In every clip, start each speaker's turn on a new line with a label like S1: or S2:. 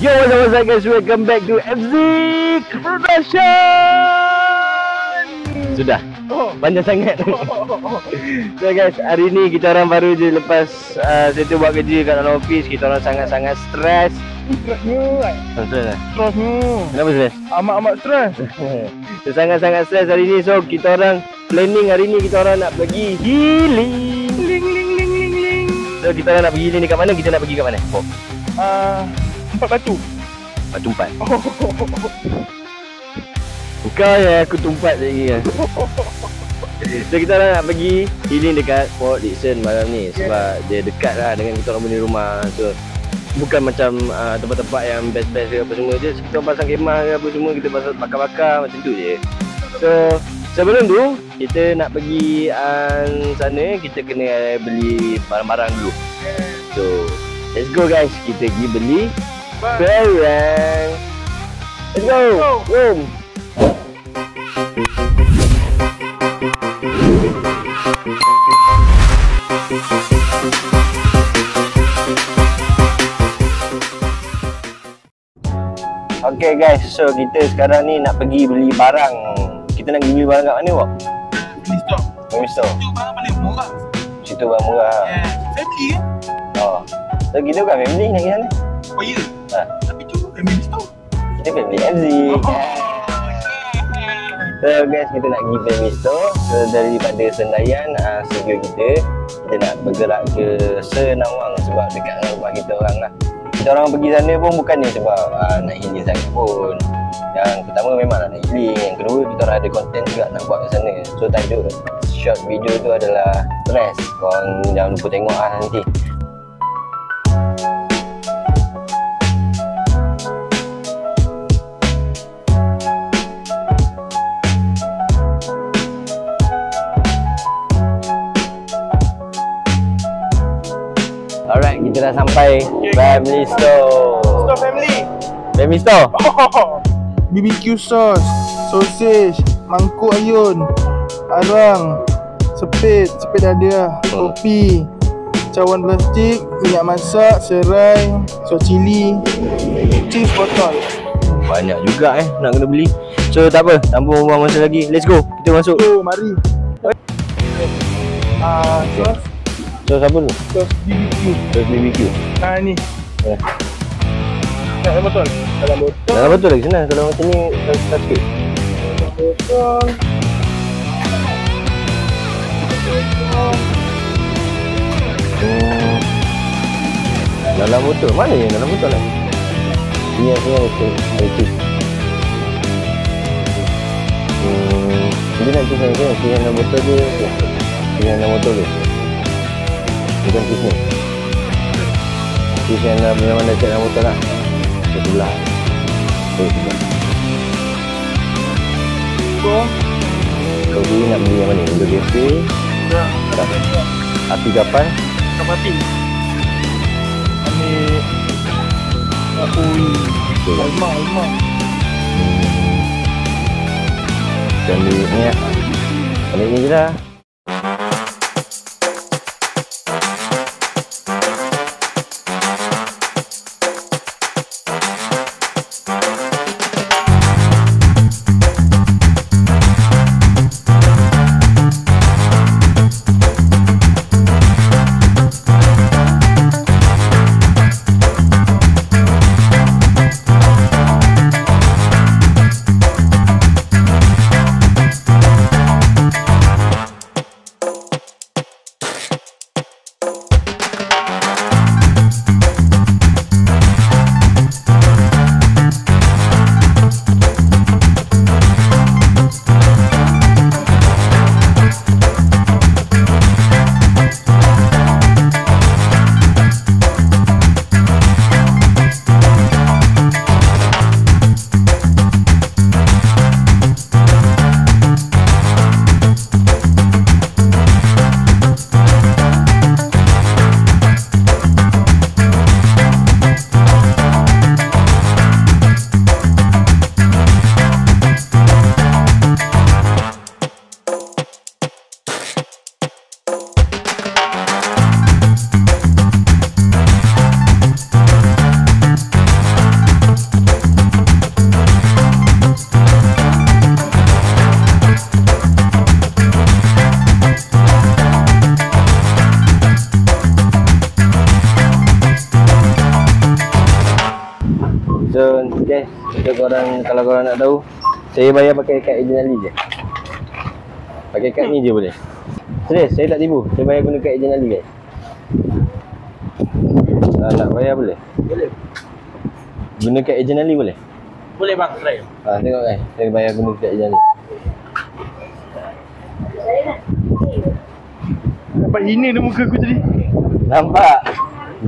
S1: Yo, what's up guys, welcome back to FZ Production. Sudah, panjang sangat. So guys, hari ni kita orang baru je lepas saya tu buat kerja kat dalam office. Kita orang sangat-sangat stres.
S2: Stresnya
S1: Stres? Kenapa stres?
S2: amat stres.
S1: So, sangat-sangat stres hari ni. So kita orang planning hari ni kita orang nak pergi healing.
S2: Ling.
S1: So kita orang nak pergi healing dekat mana? Kita nak pergi kat mana?
S2: Empat batu.
S1: Batu 4. Kau ya, aku tumpat lagi kan. So kita orang nak pergi healing dekat Port Dickson malam ni. Sebab dia dekat lah dengan kita orang punya rumah. So bukan macam tempat-tempat yang best-best ke apa semua je. Kita pasang kemah ke apa semua, kita pasang bakar-bakar macam tu je. So sebelum tu kita nak pergi sana, kita kena beli barang-barang dulu. So let's go guys, kita pergi beli barang. Let's go. Boom. Okay guys, so kita sekarang ni nak pergi beli barang. Kita nak pergi beli barang kat mana Wak? Family store.
S2: Itu barang paling murah.
S1: Situ barang murah.
S2: Family kan?
S1: Oh. So kita bukan family nak pergi sana.
S2: Oh ya? Tapi cuma family store.
S1: Kita family FZ. So guys, kita nak pergi family store. So daripada Sendayan, studio kita nak bergerak ke Senawang sebab dekat dengan rumah kita orang lah. Kita orang pergi sana pun bukannya sebab nak healing sangat pun. Yang pertama memang nak healing. Yang kedua kita orang ada konten juga nak buat kat sana. So tajuk short video tu adalah stress. Korang jangan lupa tengok nanti. Alright, kita dah sampai family store.
S2: Store family.
S1: Family store?
S2: BBQ sauce, sausage, mangkuk ayun, arang, sepit ada, kopi, cawan plastik, minyak masak, serai, sos cili, cheese botol.
S1: Banyak juga nak kena beli. So tak apa, tanpa buang masa lagi, let's go. Kita masuk.
S2: Mari. Sos.
S1: Sos apa tu?
S2: Sos BBQ.
S1: Sos BBQ.
S2: Ni. Dalam botol.
S1: Dalam botol lagi senang. Kalau macam ni tak sikit.
S2: Botol.
S1: Dalam botol. Mana yang dalam botol lagi? Ini yang itu. Dia nak kisah ni. Kisah dalam botol tu. Kisah dalam botol tu. Bukan kisah ni. Kisah yang memang dah cek dalam botol lah. Sebelah. Kau dulu nak beli yang mana? Untuk cafe? Tak. Api kapal?
S2: Kapal api. Ambil Alma.
S1: Dan ni ya. Ambil ni je lah. So guys, untuk korang, kalau korang nak tahu, saya bayar pakai kad Agent Ali je. Pakai kad ni je boleh. Serius, saya tak tipu. Saya bayar guna kad Agent Ali guys. Nak bayar boleh?
S2: Boleh.
S1: Guna kad Agent Ali boleh?
S2: Boleh bang, try.
S1: Tengok guys, saya bayar guna kad Agent Ali.
S2: Nampak hina dah muka aku tadi.
S1: Nampak?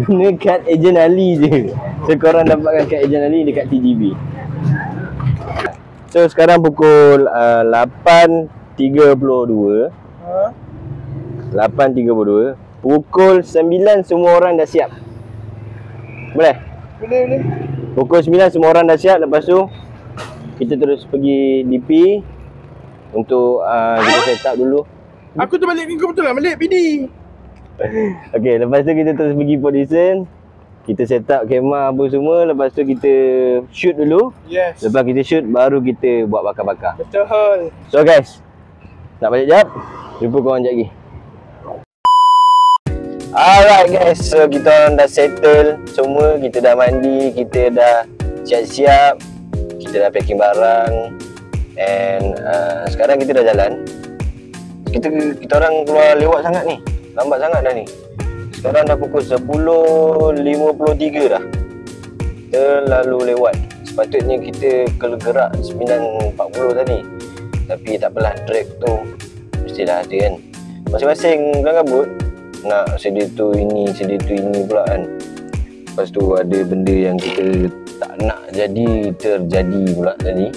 S1: Guna kad Agent Ali je. So korang dapatkan kad Agent Ali dekat TGB. So sekarang pukul 8.32. 8.32. Pukul 9 semua orang dah siap. Boleh?
S2: Boleh.
S1: Pukul 9 semua orang dah siap. Lepas tu kita terus pergi DP untuk kita set up dulu.
S2: Aku tu balik ni, kau betul lah balik PD.
S1: Okay, lepas tu kita terus pergi Podison. Kita set up kemah apa semua. Lepas tu kita shoot dulu.
S2: Yes.
S1: Lepas kita shoot, baru kita buat bakar-bakar.
S2: Betul.
S1: So guys, nak balik jap. Jumpa korang sekejap lagi. Alright guys, so kita orang dah settle semua. Kita dah mandi, kita dah siap-siap, kita dah packing barang. And sekarang kita dah jalan. Kita orang keluar lewat sangat ni. Lambat sangat dah ni. Sekarang dah pukul 10.53 dah. Terlalu lewat. Sepatutnya kita gerak 9.40 tadi. Tapi tak apalah, drag tu mestilah ada kan. Masing-masing kelang kabut nak sedia tu ini pula kan. Lepas tu ada benda yang kita tak nak jadi terjadi pula tadi.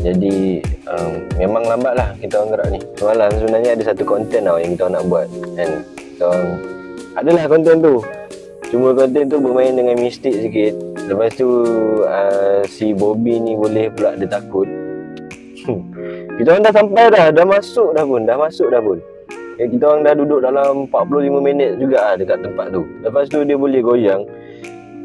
S1: Jadi memang lambat lah kita orang gerak ni. Semalam sebenarnya ada satu konten tau yang kita orang nak buat kan. Kita orang adalah konten tu. Cuma konten tu bermain dengan mistik sikit. Lepas tu si Bobby ni boleh pula dia takut. Kita orang dah sampai dah masuk dah pun. Kita orang dah duduk dalam 45 minit juga dekat tempat tu. Lepas tu dia boleh goyang.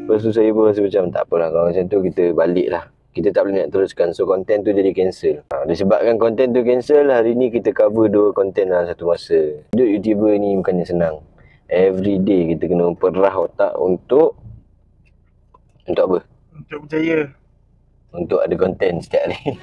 S1: Lepas tu saya pun rasa macam tak apalah, kalau macam tu kita balik lah. Kita tak boleh nak teruskan. So konten tu jadi cancel. Disebabkan konten tu cancel, hari ni kita cover 2 konten dalam satu masa. Hidup YouTuber ni bukannya senang. Every day kita kena perah otak untuk apa?
S2: Untuk berjaya.
S1: Untuk ada konten setiap hari.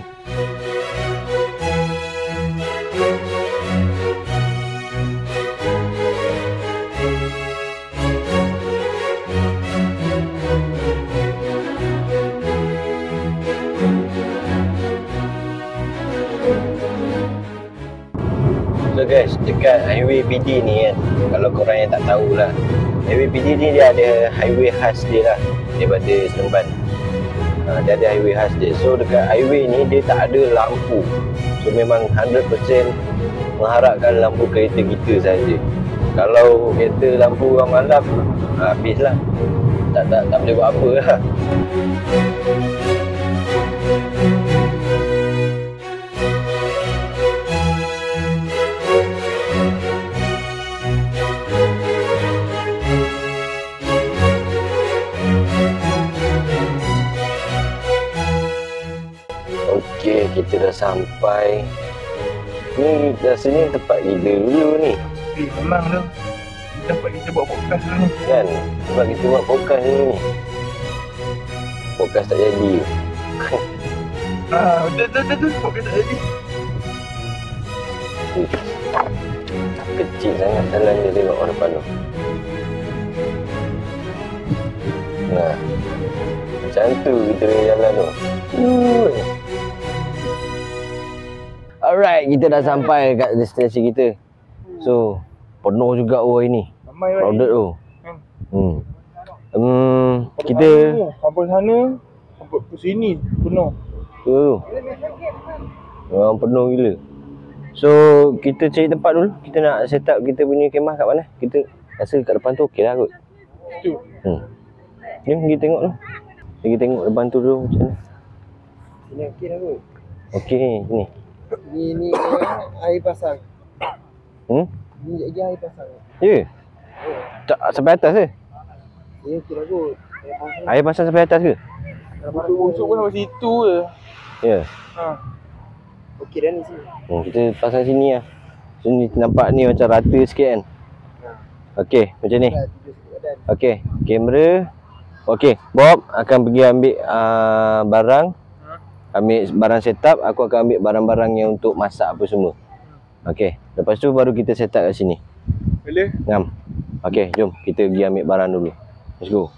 S1: So guys, dekat highway PD ni kan, kalau korang yang tak tahulah, highway PD ni dia ada highway khas dia lah daripada Seremban. Dia ada highway khas dia. So dekat highway ni dia tak ada lampu. So memang 100% mengharapkan lampu kereta kita saja. Kalau kereta lampu orang malam, habislah. Tak boleh buat apa lah. Okey, kita dah sampai. Ni rasanya tempat gila dulu ni.
S2: Memang tu. Tempat kita buat podcast dulu.
S1: Kan? Sebab kita buat podcast dulu ni. Podcast tak jadi.
S2: Betul. Podcast tak jadi.
S1: Kecil sangat jalan dia, tengok orang depan tu. Nah, macam tu kita punya jalan tu. Alright, kita dah sampai kat destinasi kita. So, penuh juga hari ni.
S2: Ramai
S1: crowded tu. Kita
S2: sampai sana, sampai ke sini penuh.
S1: tu. Orang penuh gila. So, kita cari tempat dulu. Kita nak set up kita punya kemah kat mana? Kita rasa kat depan tu okey lah kot.
S2: Tu.
S1: Jom pergi tengok tu. Pergi tengok depan tu dulu macam mana.
S2: Ini okey dah kot.
S1: Okey ni.
S2: Ni air pasang. Ni lagi air pasang.
S1: Ya? Tak sampai atas ke?
S2: Ya okey dah kot.
S1: Air pasang sampai atas ke?
S2: Kalau busuk pun sampai situ je.
S1: Ya.
S2: Okey dah ni sini.
S1: Kita pasang sini lah. Sini nampak ni macam rata sikit kan. Okey, macam ni. Okey, kamera Okey, Bob akan pergi ambil barang. Ambil barang setup, aku akan ambil barang-barang yang untuk masak apa semua. Okey, lepas tu baru kita set up kat sini.
S2: Boleh?
S1: Ngam. Okey, jom kita pergi ambil barang dulu. Let's go.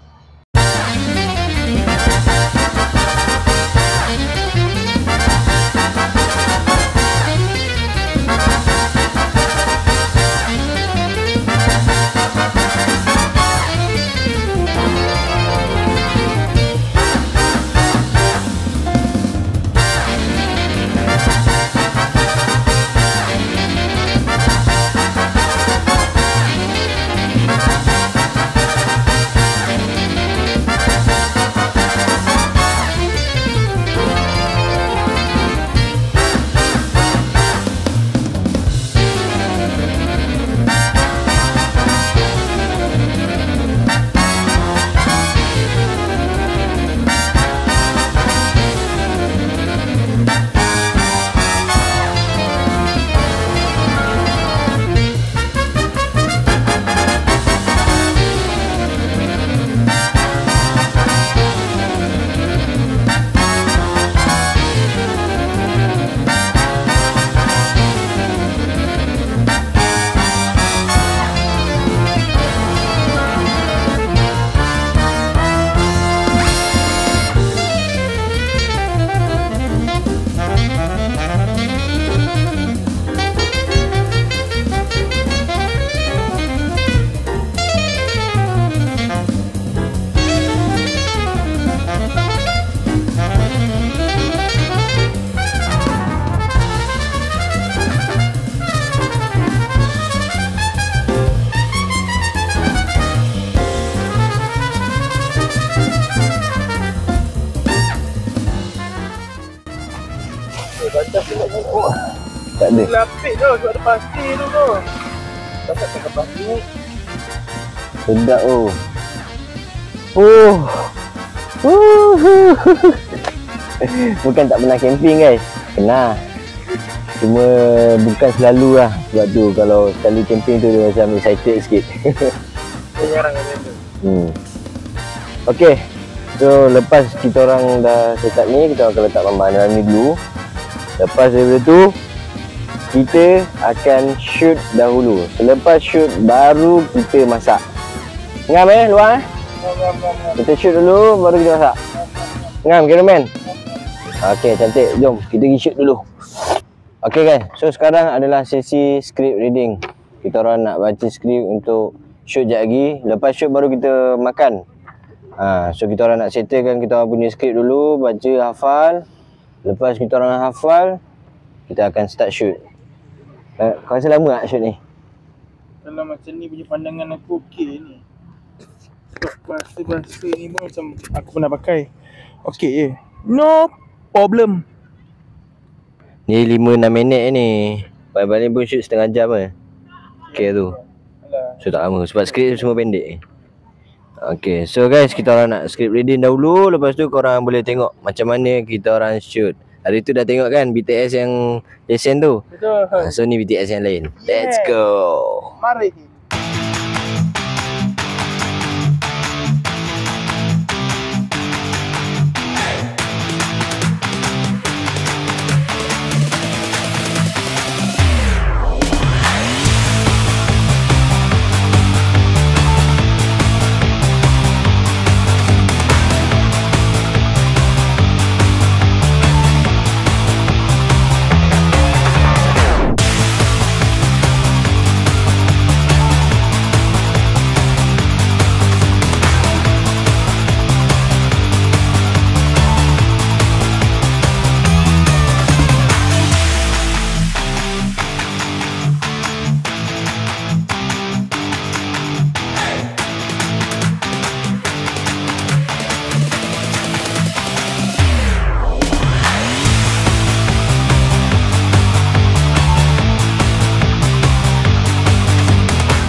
S1: Tak ada.
S2: Lapik tu sebab ada pasir tu. Dapat tengah pasir.
S1: Sedap oh. Bukan tak pernah camping guys. Pernah. Cuma bukan selalu lah. Sebab tu kalau sekali camping tu dia macam excited sikit.
S2: Dia jarang ada tu.
S1: Okey. So lepas kita orang dah set up ni, kita akan letak bahan-bahan ni dulu. Lepas daripada tu kita akan shoot dahulu. Selepas shoot baru kita masak. Ngam luar Kita shoot dulu baru kita masak. Ngam cameraman. Okey cantik. Jom kita pergi shoot dulu. Okey guys. So sekarang adalah sesi script reading. Kita orang nak baca skrip untuk shoot jap lagi. Lepas shoot baru kita makan. So kita orang nak settlekan kita orang punya skrip dulu, baca hafal. Lepas kita orang hafal, kita akan start shoot. Kau rasa lama tak shoot ni?
S2: Kalau macam ni punya pandangan aku okey ni. Sebab bahasa-bahasa ni pun macam aku pernah pakai. Okey je. No problem.
S1: Ni 5-6 minit ni. Paling-paling pun shoot setengah jam ke. Okey tu. So tak lama sebab skrip semua pendek. Okay, so guys kita orang nak script reading dahulu. Lepas tu korang boleh tengok macam mana kita orang shoot. Hari tu dah tengok kan BTS yang lesen tu.
S2: Betul.
S1: So ni BTS yang lain. Let's go.
S2: Mari.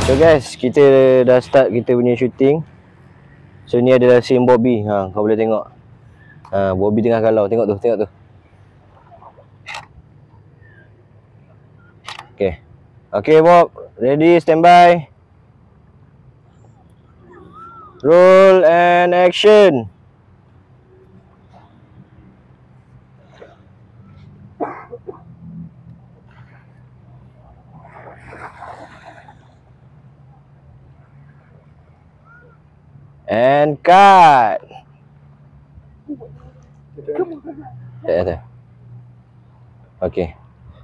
S1: So guys, kita dah start kita punya shooting. So ni adalah scene Bobby. Kau boleh tengok. Bobby tengah galau. Tengok tu, tengok tu. Okay. Okay Bob, ready, stand by. Roll and action. And cut. Tak. Okay.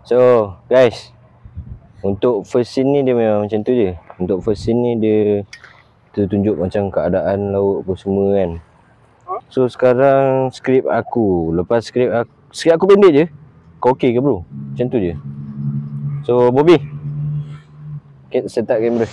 S1: So guys, untuk first scene ni dia memang macam tu je. Untuk first scene ni dia tunjuk macam keadaan laut apa semua kan. So sekarang skrip aku. Lepas skrip aku pendek je. Kau okey ke bro? Macam tu je. So Bobby, set up kamera.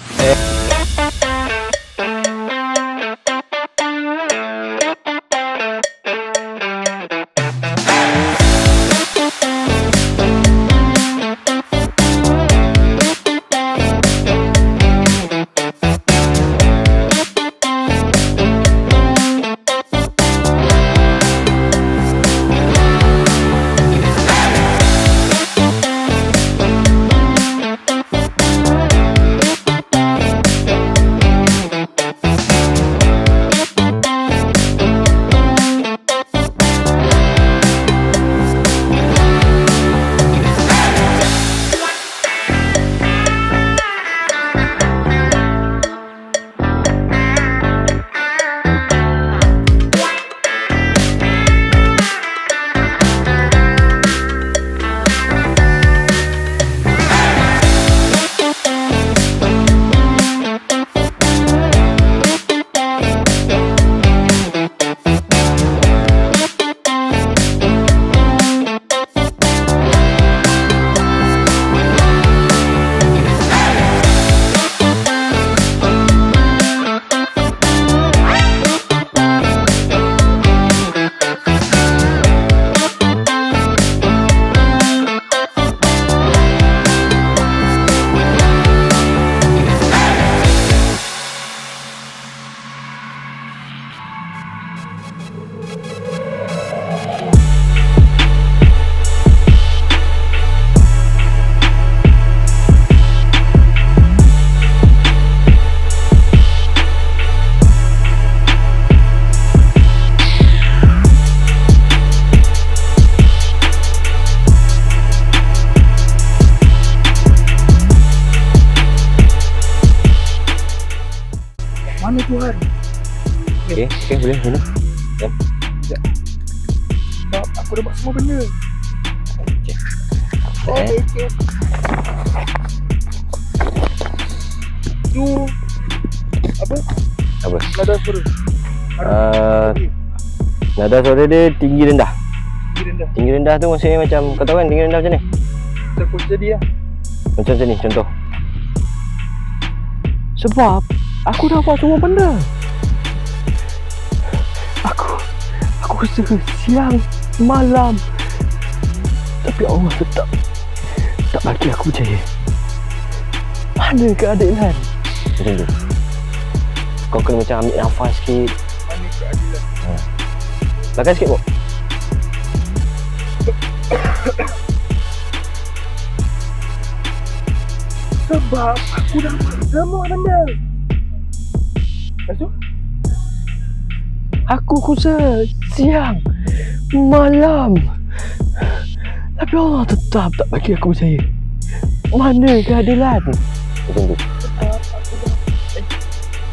S2: Mana Tuhan?
S1: Okay, boleh mana?
S2: Sekejap. Sebab aku dah buat semua benda.
S1: Okay.
S2: Okay. Tu apa? Nada suara.
S1: Nada suara dia tinggi rendah.
S2: Tinggi rendah.
S1: Tinggi rendah tu maksudnya macam, kau tahu kan tinggi rendah macam ni?
S2: Aku jadi lah.
S1: Macam ni contoh. Sebab aku dah buat semua benda. Aku usaha siang, malam, tapi Allah tetap tak bagi aku berjaya. Mana keadilan? Macam tu. Kau kena macam ambil nafas sikit.
S2: Mana keadilan?
S1: Belakang sikit kok.
S2: Sebab aku dah buat semua benda. Lepas tu?
S1: Aku usaha siang, malam, tapi Allah tetap tak bagi aku berjaya. Mana keadilan? Macam tu.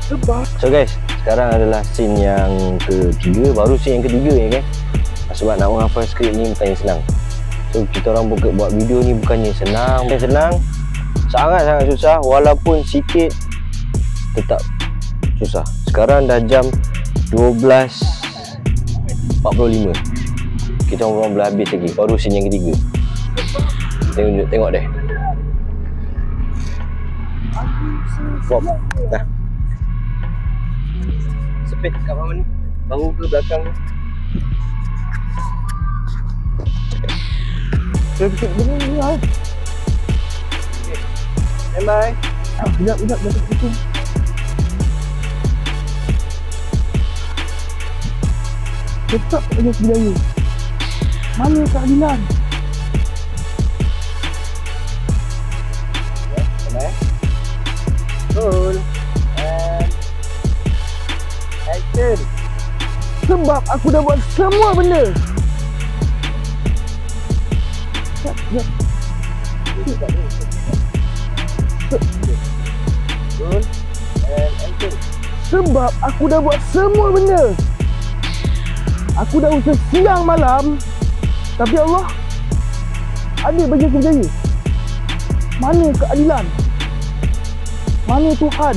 S2: Sebab
S1: So guys, sekarang adalah scene yang ketiga. Baru scene yang ketiga ya guys. Sebab nak menghafal skrip ni bukannya senang. So kita orang buat video ni bukannya senang. Sangat-sangat susah. Walaupun sikit, tetap susah. Sekarang dah jam 12.45. Kita orang belum habis lagi. Baru scene yang ketiga. Tengok deh. Bob, nah. Sepit kat bawah ni. Baru ke belakang ni?
S2: Saya bisa begini lah.
S1: Bye.
S2: Sekejap, dah itu. Tetap tak ada berjaya. Mana keadilan?
S1: Roll and
S2: Sebab aku dah buat semua benda. Sebab aku dah buat semua benda. Aku dah usaha siang malam, tapi Allah ada bagi aku berjaya. Mana keadilan? Mana Tuhan?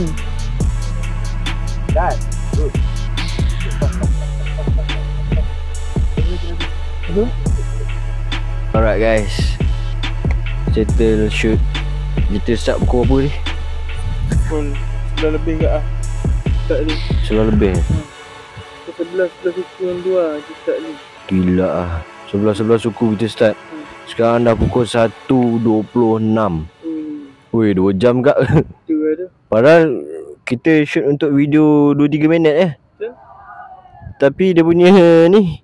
S1: Dan alright guys, settle shoot. Kita start pukul apa ni?
S2: Pukul 11 lebih kat lah. Start ni
S1: 11 lebih.
S2: Pukul 11 suku yang tu lah kita start ni.
S1: Gila lah, 11 suku kita start. Sekarang dah pukul 1.26. Weh, 2 jam kak.
S2: Tu ada.
S1: Padahal kita shoot untuk video 2-3 minit
S2: Betul.
S1: Tapi dia punya ni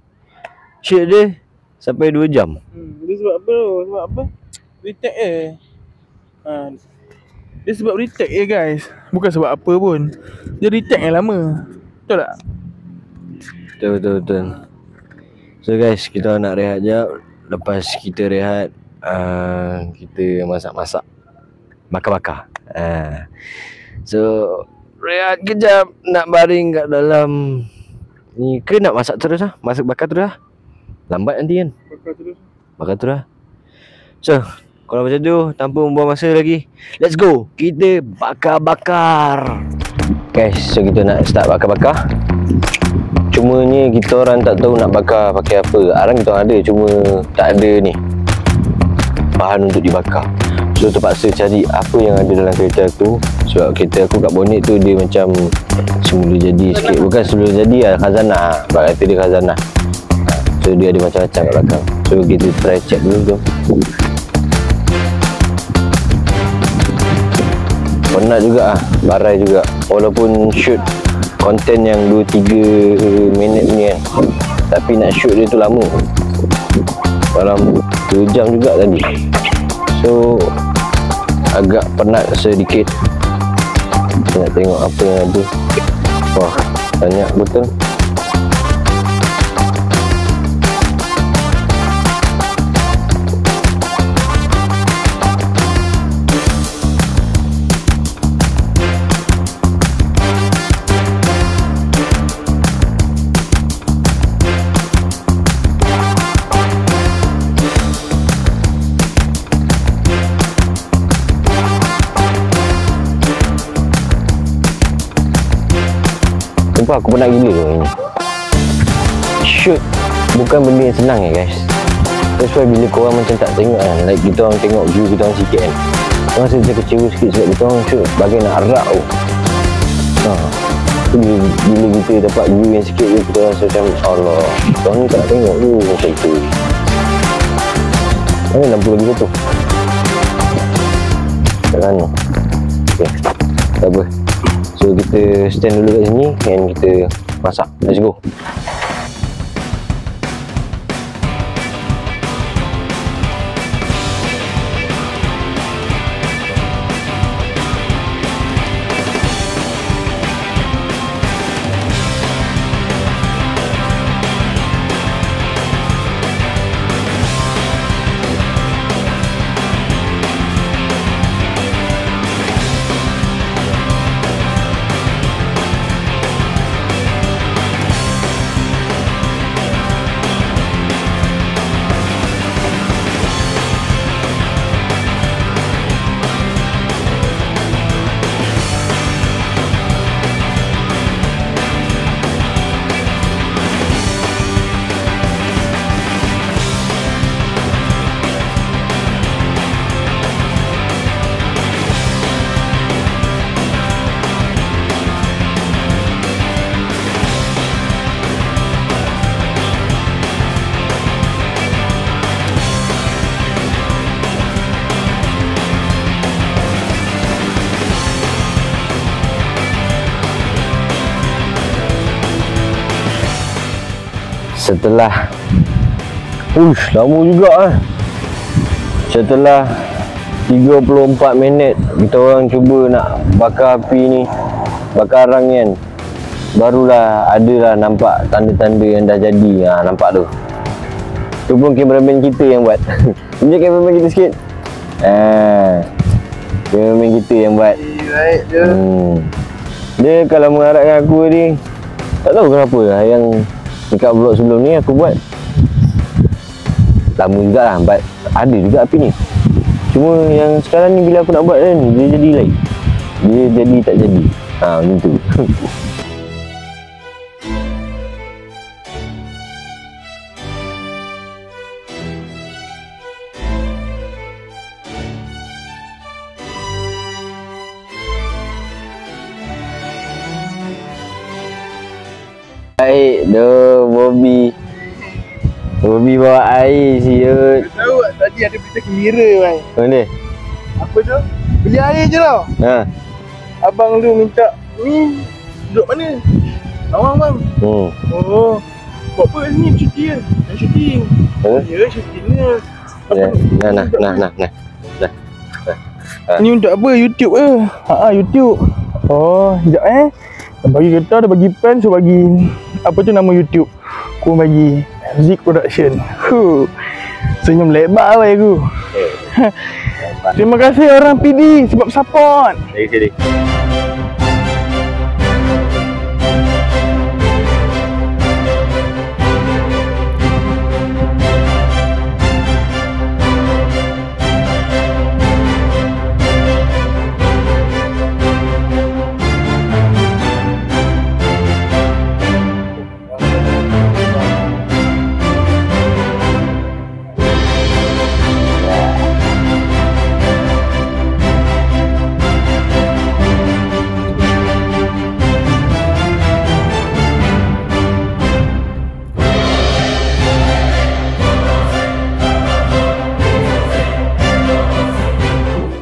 S1: shoot dia sampai 2 jam.
S2: Dia sebab apa tu? Sebab apa? Retake dia sebab retake guys. Bukan sebab apa pun. Dia retake yang lama. Betul tak?
S1: Betul. So guys, kita nak rehat jap. Lepas kita rehat, kita masak-masak, bakar-bakar. So rehat kejap, nak baring kat dalam ni ke nak masak terus lah? Masak bakar terus lah. Lambat nanti kan? Bakar terus lah. So kalau macam tu, tanpa membuang masa lagi, let's go. Kita bakar-bakar. Guys, so kita nak start bakar-bakar. Cumanya kita orang tak tahu nak bakar pakai apa. Arang kita orang ada, cuma tak ada ni bahan untuk dibakar. So terpaksa cari apa yang ada dalam kereta aku. Sebab kereta aku kat bonnet tu dia macam semula jadi sikit. Bukan semula jadi lah, khazanah. Sebab kata dia khazanah. So dia ada macam-macam kat belakang. So kita try check dulu tu. Penat juga lah, barai juga. Walaupun shoot konten yang 2-3 minit ni kan, tapi nak shoot dia tu lama, dalam 2 jam juga tadi. So agak penat sedikit. Kita nak tengok apa yang ada. Wah, banyak betul. Sumpah aku penat gila ni. Shoot bukan benda yang senang guys. That's why bila korang macam tak tengok kan, like kita orang tengok view kita orang sikit kan, korang rasa macam kecewa sikit sebab kita orang shoot bagai nak arak tu. Bila kita dapat view yang sikit je, kita rasa macam Allah, korang ni tak nak tengok tu macam tu. Mana lampu lagi tu? Tak kan? Okay, tak apa. So kita stand dulu kat sini dan kita masak. Let's go. Setelah lama juga setelah 34 minit kita orang cuba nak bakar api ni, bakar arang ni kan, barulah adalah nampak tanda-tanda yang dah jadi. Nampak tu. Tu pun kameraman kita yang buat. Tunjuk kameraman kita sikit. Kameraman kita yang buat.
S2: Baik je.
S1: Dia kalau mengharapkan aku ni, tak tahu kenapa lah yang dekat vlog sebelum ni aku buat lama juga lah, but ada juga api ni. Cuma yang sekarang ni bila aku nak buat kan, dia jadi lain. Dia jadi tak jadi. Macam tu. Baik, Bobby bawa air siut.
S2: Tahu tak tadi ada berita gembira bang.
S1: Mana?
S2: Apa tu? Beli air je tau. Abang tu minta ni duduk mana? Awang bang. Oh. Buat apa kat sini? Cuti ke? Dah syuting. Ya, syuting ni.
S1: Nah.
S2: Ni untuk apa? YouTube ke? YouTube. Oh, sekejap dah bagi kereta, dah bagi pen, so bagi apa tu nama YouTube. Aku bagi Zik Production. Senyum lebar weh aku. Terima kasih orang PD sebab support.
S1: Sedih.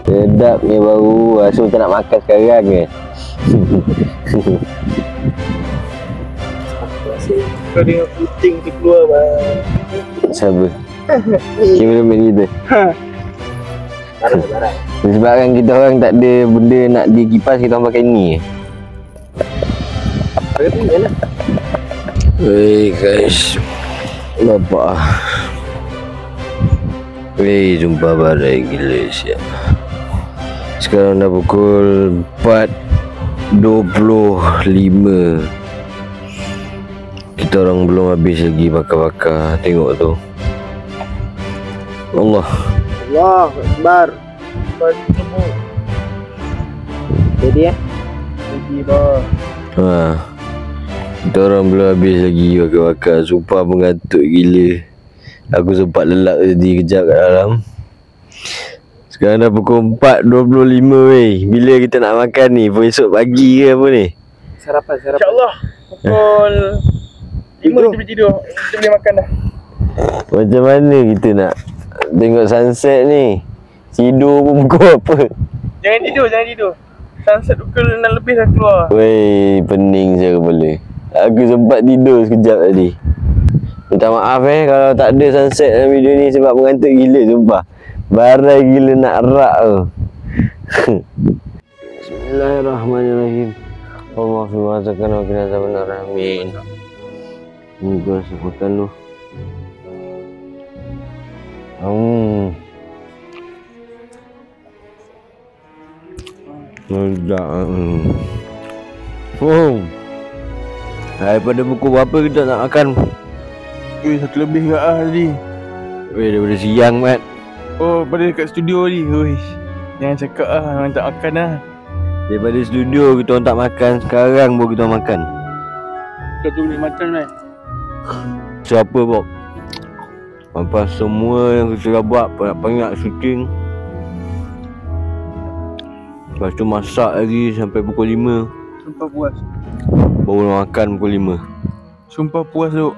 S1: Sedap ni baru, so tak nak makan sekarang ke?
S2: Kau tengok puting tu keluar bang.
S1: Siapa? Kameraman kita. Sebabkan kita orang tak ada benda nak dikipas, kita orang pakai ni. Wey guys, bapak. Wey, jumpa badai gila siap. Sekarang dah pukul 4.25. Kita orang belum habis lagi bakar-bakar. Tengok tu. Allah
S2: Akbar. Jadi Jadi bang.
S1: Kita orang belum habis lagi bakar-bakar. Sumpah mengantuk gila. Aku sempat lelap tadi kejap kat dalam. Sekarang dah pukul 4.25 weh. Bila kita nak makan ni? Esok pagi ke apa ni?
S2: Sarapan. InsyaAllah pukul 5 kita boleh tidur. Kita boleh makan dah.
S1: Macam mana kita nak tengok sunset ni? Tidur pun pukul apa?
S2: Jangan tidur. Sunset pukul 6 lebih dah keluar.
S1: Weh, pening saya kepala. Aku sempat tidur sekejap tadi. Minta maaf kalau tak ada sunset dalam video ni sebab mengantuk gila sumpah. Barai gila nak rak tu. Bismillahirrahmanirrahim. Allah fi mazakan wa kina zabanar. Amin. Moga makan lu. Meledak. Daripada pukul berapa kita nak makan?
S2: 1 lebih kat tadi.
S1: Daripada siang mat.
S2: Oh, pada dekat studio ni. Jangan cakap orang tak makan lah.
S1: Daripada studio kita orang tak makan. Sekarang baru kita orang makan.
S2: Kau tu boleh makan kan?
S1: Siapa Bob? Lepas semua yang kita dah buat, banyak syuting. Lepas tu masak lagi sampai pukul 5.
S2: Sumpah puas.
S1: Baru makan pukul 5.
S2: Sumpah puas tu.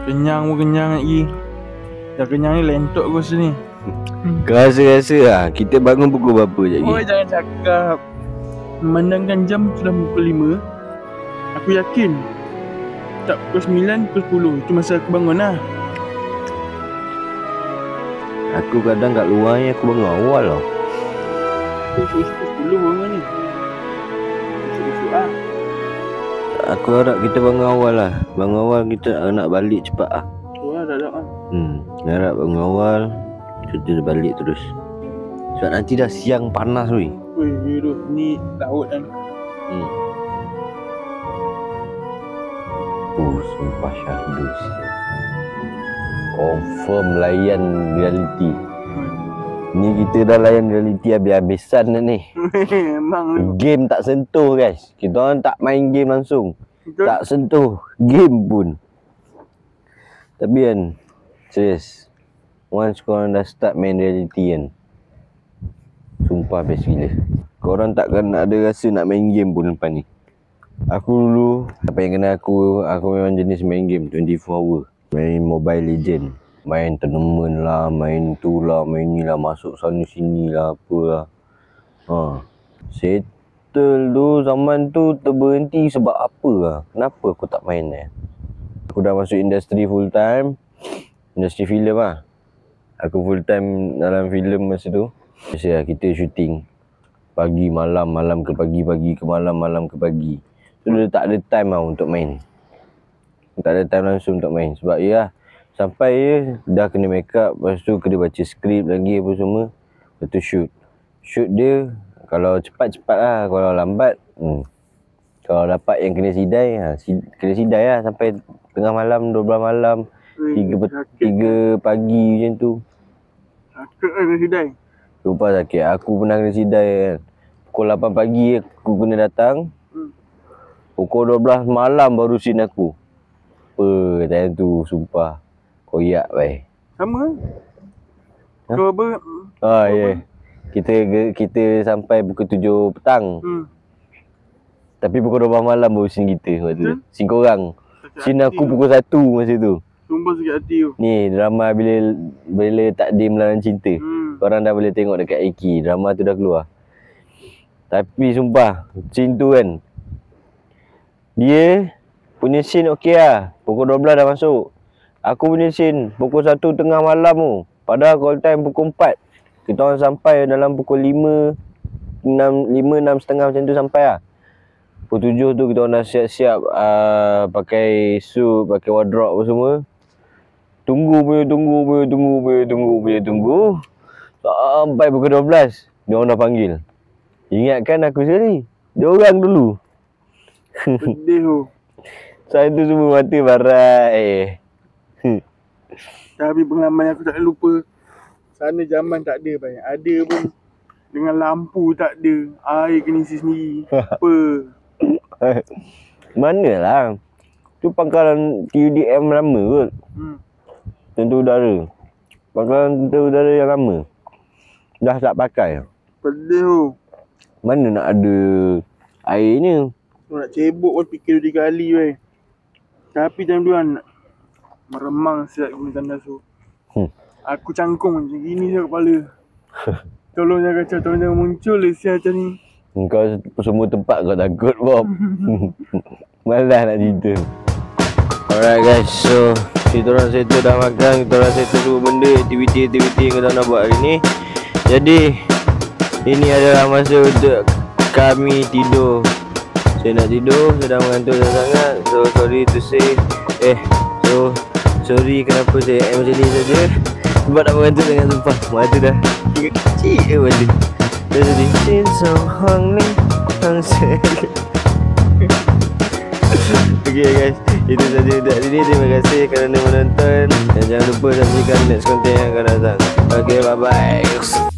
S2: Kenyang pun kenyang lagi. Dah kenyang ni lentok aku rasa ni.
S1: Kau rasa lah kita bangun pukul berapa je lagi?
S2: Oh, jangan cakap. Memandangkan jam sudah pukul 5. Aku yakin tak pukul 9, pukul 10. Itu masa aku bangun lah.
S1: Aku kadang kat luar ni aku bangun awal tau.
S2: Pukul 10 bangun ni. Esok lah.
S1: Aku harap kita bangun awal lah. Bangun awal kita nak balik cepat lah.
S2: Dah kan.
S1: Harap bangun awal kita balik terus. Sebab nanti dah siang panas weh.
S2: Weh, ni laut kan.
S1: Sumpah syahdu. Confirm layan reality. Ni kita dah layan reality habis-habisan dah ni.
S2: Memang
S1: Game tak sentuh guys. Kita orang tak main game langsung.
S2: betul.
S1: Tak sentuh game pun. Tapi kan, serius, once korang dah start main reality kan, sumpah best gila. Korang takkan ada rasa nak main game pun lepas ni. Aku dulu, apa yang kena aku memang jenis main game 24 hour. Main Mobile Legend, main tournament lah, main tu lah, main ni lah, masuk sana sini lah, apalah. Settle tu, zaman tu terberhenti sebab apa lah. Kenapa aku tak main Aku dah masuk industri full time, industri filem lah. Aku full time dalam filem masa tu. Biasa lah kita syuting pagi malam, malam ke pagi, pagi ke malam, malam ke pagi. So dia tak ada time lah untuk main. Tak ada time langsung untuk main. Sebab ya, sampai je dah kena make up, lepas tu kena baca skrip lagi apa semua. Lepas tu shoot. Shoot dia kalau cepat-cepat lah, kalau lambat kalau dapat yang kena sidai, kena sidai lah sampai tengah malam, 12 malam, 3 pagi macam tu.
S2: Sakit kan kena sidai.
S1: Sumpah sakit. Aku pernah kena sidai kan. Pukul 8 pagi aku kena datang. Pukul 12 malam baru scene aku. Apa time tu, sumpah koyak baik.
S2: Sama. Kau apa?
S1: Ya. Kita sampai pukul 7 petang. Tapi pukul 12 malam baru scene kita waktu tu. Scene korang. Scene aku pukul 1 masa tu.
S2: Sumpah sakit hati tu.
S1: Ni drama bila takdir melawan cinta. Korang dah boleh tengok dekat Iki. Drama tu dah keluar. Tapi sumpah, scene tu kan, dia punya scene okey lah. Pukul 12 dah masuk. Aku punya scene pukul 1 tengah malam tu. Padahal call time pukul 4. Kita orang sampai dalam pukul 5, 6.30 macam tu sampai lah. Pukul 7 tu kita orang dah siap-siap pakai suit, pakai wardrobe apa semua. Tunggu. Sampai pukul 12, dia orang dah panggil. Ingatkan aku sekali. Dia orang dulu.
S2: Pedih tu.
S1: Saya tu semua mata barai.
S2: Tapi pengalaman aku tak lupa. Sana zaman tak ada banyak. Ada pun dengan lampu tak ada. Air kena isi sendiri. Apa?
S1: Manalah. Tu pangkalan TUDM lama kot. Tentu udara. Pangkalan tentu udara yang lama. Dah tak pakai.
S2: Pedih tu.
S1: Mana nak ada airnya?
S2: Kau nak cebok pun fikir 2-3 kali weh. Tapi time tu kan meremang siap guna tandas tu. Aku cangkung macam gini je kepala. Tolong jangan kacau, tolong jangan muncul le siap macam ni.
S1: Kau semua tempat kau takut Bob. Malas nak cerita. Alright guys, so kita orang settle dah makan, kita orang settle semua benda, aktiviti yang kita nak buat hari ni. Jadi ini adalah masa untuk kami tidur. Saya nak tidur, sedang mengantuk sangat. So sorry to say. Sorry kenapa saya macam ni saja. Sebab nak mengantuk sangat, sumpah. Mata dah kecil je mata. Dah jadi Cincang hang ni hang saya. Okay guys, itu saja untuk hari ni. Terima kasih kerana menonton. Dan jangan lupa saksikan next content yang akan datang. Okay, bye bye.